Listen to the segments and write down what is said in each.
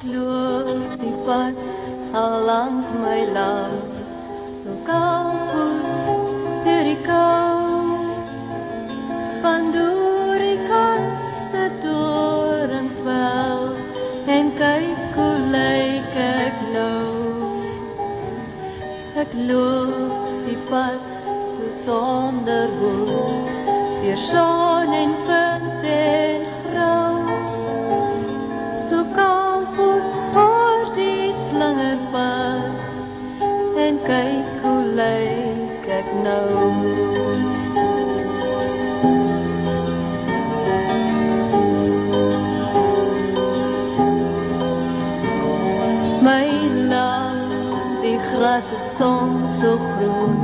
loop die pad al lank my land, so koud deur die kou, van deur die kanse doringvel, en kyk hoe lyk ek nou. Ek loop die pad so sonder hoed, deur son en wind en grauw, so kalm oor die slingerpad, en kyk hoe lyk ek nou. My land, die gras is soms so groen,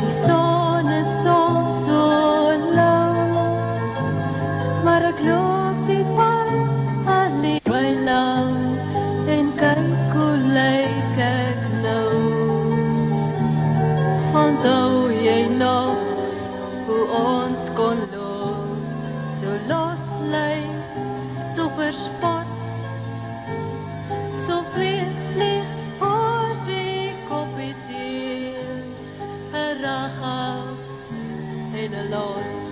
die son is soms so lauw, maar ek loop die pad alleen my land, en kyk hoe lyk ek nou. Onthou jy nog hoe ons kon loop, so loslyk, so verspot, so vlieg oor die koppies hier, 'n rag af en 'n lot.